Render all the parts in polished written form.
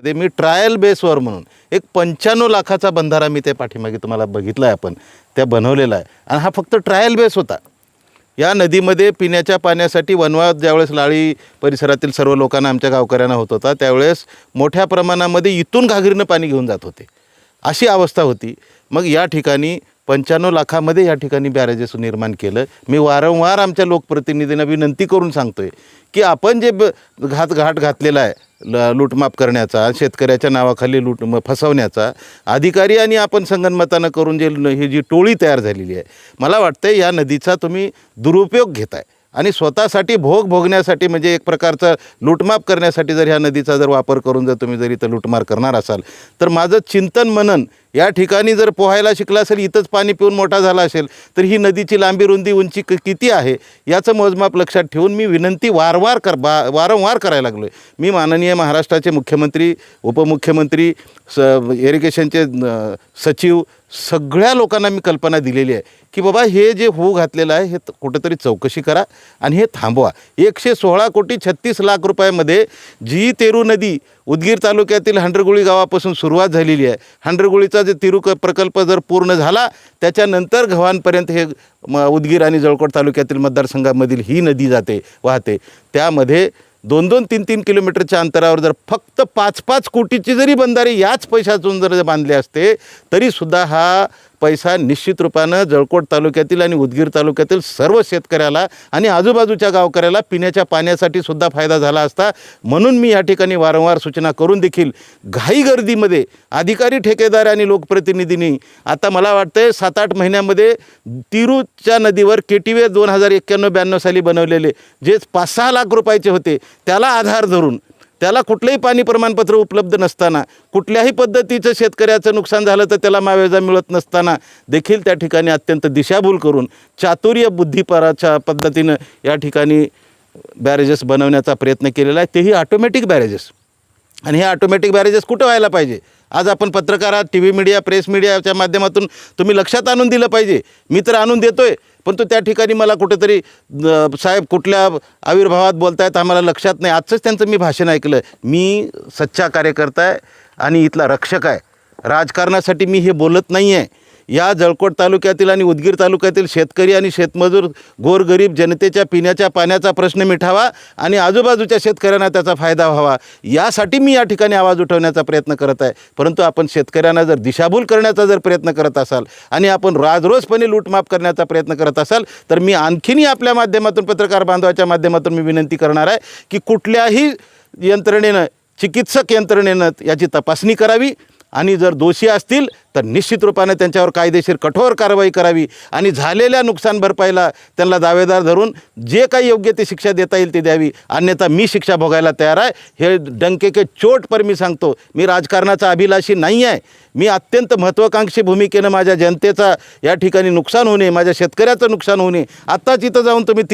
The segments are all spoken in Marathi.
मध्ये मी ट्रायल बेसवर म्हणून एक 95 लाखाचा बंधारा मी त्या पाठीमागे तुम्हाला बघितला आहे, आपण त्या बनवलेला आहे आणि हा फक्त ट्रायल बेस होता। या नदीमध्ये पिण्याच्या पाण्यासाठी वनवाद ज्यावेळेस लाळी परिसरातील सर्व लोकांना आमच्या गावकऱ्यांना होत होता, त्यावेळेस मोठ्या प्रमाणामध्ये इथून घागरीनं पाणी घेऊन जात होते, अशी अवस्था होती। मग या ठिकाणी 95 लाखामध्ये या ठिकाणी बॅरेजेस निर्माण केलं। मी वारंवार आमच्या लोकप्रतिनिधींना विनंती करून सांगतोय की आपण जे घाट घातलेला आहे लूटमाप करण्याचा, शेतकऱ्याच्या नावाखाली फसवण्याचा, अधिकारी आणि आपण संगनमतानं करून जे ही जी टोळी तयार झालेली आहे, मला वाटतं या नदीचा तुम्ही दुरुपयोग घेताय आणि स्वतःसाठी भोगण्यासाठी म्हणजे एक प्रकारचा लूटमाप करण्यासाठी जर ह्या नदीचा जर वापर करून जर तुम्ही जर इथं लूटमार करणार असाल तर माझं चिंतन मनन या ठिकाणी जर पोहायला शिकला असेल, इथंच पाणी पिऊन मोठा झाला असेल तर ही नदीची लांबी रुंदी उंची किती आहे याचं मोजमाप लक्षात ठेवून मी विनंती वारंवार करायला लागलो आहे। मी माननीय महाराष्ट्राचे मुख्यमंत्री, उपमुख्यमंत्री, इरिगेशनचे सचिव सगळ्या लोकांना मी कल्पना दिलेली आहे की बाबा हे जे होऊ घातलेलं आहे हे कुठंतरी चौकशी करा आणि हे थांबवा। 116,36,00,000 रुपयामध्ये जी तेरू नदी उदगीर तालुक्यातील हंडरगुळी गावापासून सुरुवात झालेली आहे, हंडरगुळीचा जे तेरू प्रकल्प जर पूर्ण झाला त्याच्यानंतर गव्हाणपर्यंत हे उदगीर आणि जळकोट तालुक्यातील मतदारसंघामधील ही नदी वाहते। त्यामध्ये 2-2, 3-3 किलोमीटरच्या अंतरावर जर फक्त 5-5 कोटीची जरी बंधारे याच पैशातून जर बांधले असते तरीसुद्धा हा पैसा निश्चित रूपानं जळकोट तालुक्यातील आणि उदगीर तालुक्यातील सर्व शेतकऱ्याला आणि आजूबाजूच्या गावकऱ्याला पिण्याच्या पाण्यासाठी सुद्धा फायदा झाला असता। म्हणून मी या ठिकाणी वारंवार सूचना करून देखील घाई गर्दीमध्ये अधिकारी, ठेकेदार आणि लोकप्रतिनिधींनी आता मला वाटतं 7-8 महिन्यामध्ये तिरूच्या नदीवर केटीवे 2091-92 साली बनवलेले जे 5-6 लाख रुपयाचे होते त्याला आधार धरून, त्याला कुठलंही पाणी प्रमाणपत्र उपलब्ध नसताना, कुठल्याही पद्धतीचं शेतकऱ्याचं नुकसान झालं तर त्याला मावेजा मिळत नसताना देखील त्या ठिकाणी अत्यंत दिशाभूल करून चातुर्य बुद्धिपराच्या पद्धतीनं या ठिकाणी बॅरेजेस बनवण्याचा प्रयत्न केलेला आहे, तेही ऑटोमॅटिक बॅरेजेस। आणि हे ऑटोमॅटिक बॅरेजेस कुठं व्हायला पाहिजे? आज आपण पत्रकारात, टी व्ही मीडिया, प्रेस मीडियाच्या माध्यमातून तुम्ही लक्षात आणून दिलं पाहिजे। मी तर आणून देतोय, पण तो त्या ठिकाणी मला कुठेतरी साहेब कुठल्या आविर्भावात बोलतायत आम्हाला लक्षात नाही। आजचंच त्यांचं मी भाषण ऐकलं। मी सच्चा कार्यकर्ता आहे आणि इथला रक्षक आहे, राजकारणासाठी मी हे बोलत नाही आहे। या जळकोट तालुक्यातील आणि उदगीर तालुक्यातील शेतकरी आणि शेतमजूर गोरगरीब जनतेच्या पिण्याच्या पाण्याचा प्रश्न मिटावा आणि आजूबाजूच्या शेतकऱ्यांना त्याचा फायदा व्हावा यासाठी मी या ठिकाणी आवाज उठवण्याचा प्रयत्न करत आहे। परंतु आपण शेतकऱ्यांना जर दिशाभूल करण्याचा जर प्रयत्न करत असाल आणि आपण राजरोसपणे लूटमाप करण्याचा प्रयत्न करत असाल तर मी आणखीनही आपल्या माध्यमातून, पत्रकार बांधवाच्या माध्यमातून मी विनंती करणार आहे की कुठल्याही यंत्रणेनं, चिकित्सक यंत्रणेनं याची तपासणी करावी आणि जर दोषी असतील तर निश्चित रूपाने त्यांच्यावर कायदेशीर कठोर कारवाई करावी आणि झालेल्या नुकसान भरपाईला त्यांना दावेदार धरून जे काही योग्य ते शिक्षा देता येईल ते द्यावी, अन्यथा मी शिक्षा भोगायला तयार आहे। हे डंके के चोट पर मी सांगतो, मी राजकारणाचा अभिलाषी नाही आहे। मी अत्यंत महत्त्वाकांक्षी भूमिकेनं माझ्या जनतेचा या ठिकाणी नुकसान होणे, माझ्या शेतकऱ्याचं नुकसान होणे। आत्ताच इथं जाऊन तुम्ही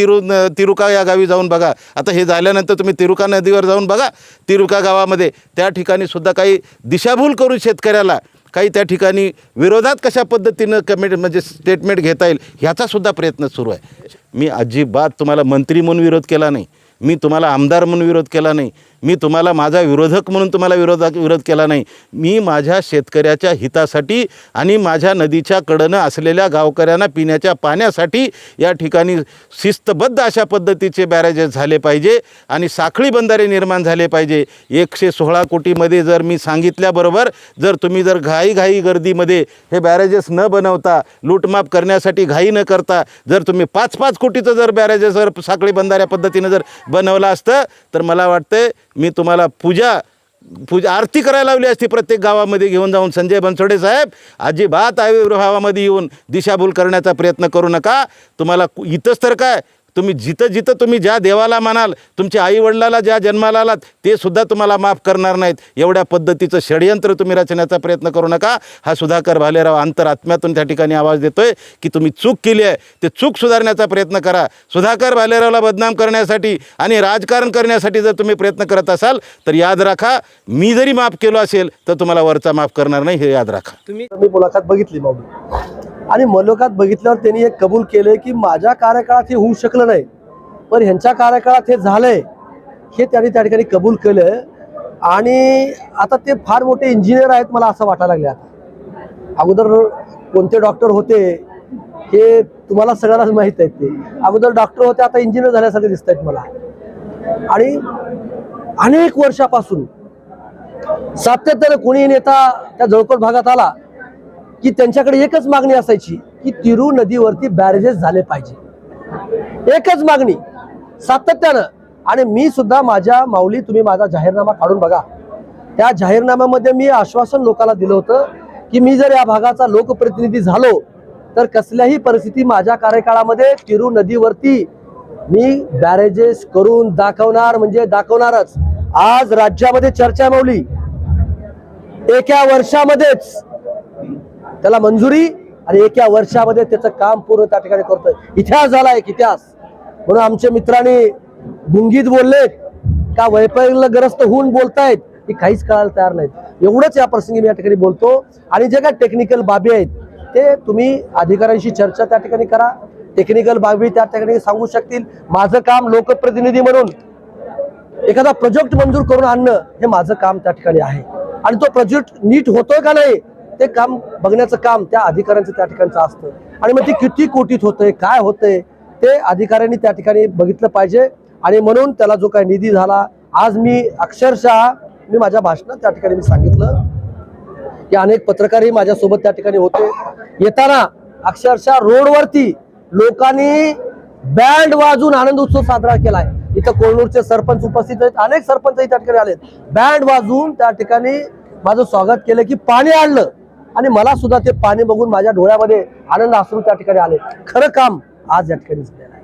तिरुका या गावी जाऊन बघा, आता हे झाल्यानंतर तुम्ही तिरुका नदीवर जाऊन बघा, तिरुका गावामध्ये त्या ठिकाणी सुद्धा काही दिशाभूल करून शेतकऱ्याला काही त्या ठिकाणी विरोधात कशा पद्धतीनं म्हणजे स्टेटमेंट घेता येईल ह्याचासुद्धा प्रयत्न सुरू आहे। मी अजिबात तुम्हाला मंत्री म्हणून विरोध केला नाही, मी तुम्हाला आमदार म्हणून विरोध केला नाही, मी तुम्हाला माझा विरोधक म्हणून तुम्हाला विरोध केला नाही। मी माझ्या शेतकऱ्याच्या हितासाठी आणि माझ्या नदीच्या कडेनं असलेल्या गावकऱ्यांना पिण्याच्या पाण्यासाठी या ठिकाणी शिस्तबद्ध अशा पद्धतीचे बॅरेजेस झाले पाहिजे आणि साखळी बंधारे निर्माण झाले पाहिजे। 116 कोटीमध्ये जर मी सांगितल्याबरोबर जर तुम्ही जर घाई गर्दीमध्ये हे बॅरेजेस न बनवता, लूटमाप करण्यासाठी घाई न करता जर तुम्ही 5-5 कोटीचं जर बॅरेजेस जर साखळी बंधाऱ्या पद्धतीनं जर बनवलं असतं तर मला वाटतं मी तुम्हाला पूजा आरती करायला लावली असती प्रत्येक गावामध्ये घेऊन जाऊन। संजय बनसोडे साहेब, अजिबात आविर्भावामध्ये येऊन दिशाभूल करण्याचा प्रयत्न करू नका। तुम्हाला इथंच तर काय, तुम्ही जिथं तुम्ही ज्या देवाला मानाल, तुमच्या आईवडिलाला ज्या जन्माला आलात ते सुद्धा तुम्हाला माफ करणार नाहीत। एवढ्या पद्धतीचं षडयंत्र तुम्ही रचण्याचा प्रयत्न करू नका। हा सुधाकर भालेराव अंतरात्म्यातून त्या ठिकाणी आवाज देतोय की तुम्ही चूक केली आहे, ते चूक सुधारण्याचा प्रयत्न करा। सुधाकर भालेरावला बदनाम करण्यासाठी आणि राजकारण करण्यासाठी जर तुम्ही प्रयत्न करत असाल तर याद राखा, मी जरी माफ केलो असेल तर तुम्हाला वरचा माफ करणार नाही, हे याद राखा। मी मुलाखत बघितली माऊली आणि मुलाखत बघितल्यावर त्यांनी एक कबूल केले की माझ्या कार्यकाळात हे होऊ शकलं नाही, पण ह्यांच्या कार्यकाळात हे झालंय हे त्यांनी त्या ठिकाणी कबूल केलं। आणि आता ते फार मोठे इंजिनियर आहेत मला असं वाटायला लागले आता. अगोदर कोणते डॉक्टर होते हे तुम्हाला सगळ्यांनाच माहीत आहेत. ते अगोदर डॉक्टर होते, आता इंजिनियर झाल्यासारखे दिसत आहेत मला. आणि अनेक वर्षापासून सातत्याने कोणी नेता त्या जळकोट भागात आला की त्यांच्याकडे एकच मागणी असायची की तिरू नदीवरती बॅरेजेस झाले पाहिजे. एकच मागणी सातत्यानं. आणि मी सुद्धा माझ्या माऊली, तुम्ही माझा जाहीरनामा काढून बघा. त्या जाहीरनाम्यामध्ये मी आश्वासन लोकांना दिलं होतं की मी जर या भागाचा लोकप्रतिनिधी झालो तर कसल्याही परिस्थिती माझ्या कार्यकाळामध्ये तिरू नदीवरती मी बॅरेजेस करून दाखवणार म्हणजे दाखवणारच. आज राज्यामध्ये चर्चा आहे माऊली, एका वर्षामध्येच त्याला मंजुरी आणि एका वर्षामध्ये त्याचं काम पूर्ण त्या ठिकाणी करतोय. इतिहास झाला एक इतिहास. म्हणून आमच्या मित्रांनी गुंगीत बोललेत का वैफल्यग्रस्त होऊन बोलतायत की काहीच कळायला तयार नाहीत. एवढंच या प्रसंगी मी या ठिकाणी बोलतो. आणि जे काय टेक्निकल बाबी आहेत ते तुम्ही अधिकाऱ्यांशी चर्चा त्या ठिकाणी करा. टेक्निकल बाबी त्या ठिकाणी सांगू शकतील. माझं काम लोकप्रतिनिधी म्हणून एखादा प्रोजेक्ट मंजूर करून आणणं हे माझं काम त्या ठिकाणी आहे. आणि तो प्रोजेक्ट नीट होतोय का नाही ते काम बघण्याचं काम त्या अधिकाऱ्यांचं त्या ठिकाणचं असतं. आणि मग ते किती कोटीत होतंय, काय होतंय ते अधिकाऱ्यांनी त्या ठिकाणी बघितलं पाहिजे. आणि म्हणून त्याला जो काही निधी झाला, आज मी अक्षरशः मी माझ्या भाषणात त्या ठिकाणी मी सांगितलं की अनेक पत्रकारही माझ्यासोबत त्या ठिकाणी होते. येताना अक्षरशः रोडवरती लोकांनी बँड वाजून आनंद उत्सव साजरा केलाय. इथं कोल्हापूरचे सरपंच उपस्थित आहेत, अनेक सरपंचही त्या ठिकाणी आलेत. बँड वाजवून त्या ठिकाणी माझं स्वागत केलं की पाणी आणलं. आणि मला सुद्धा ते पाणी बघून माझ्या डोळ्यामध्ये आनंद अश्रू त्या ठिकाणी आले. खरं काम आज या ठिकाणी झालेलं आहे.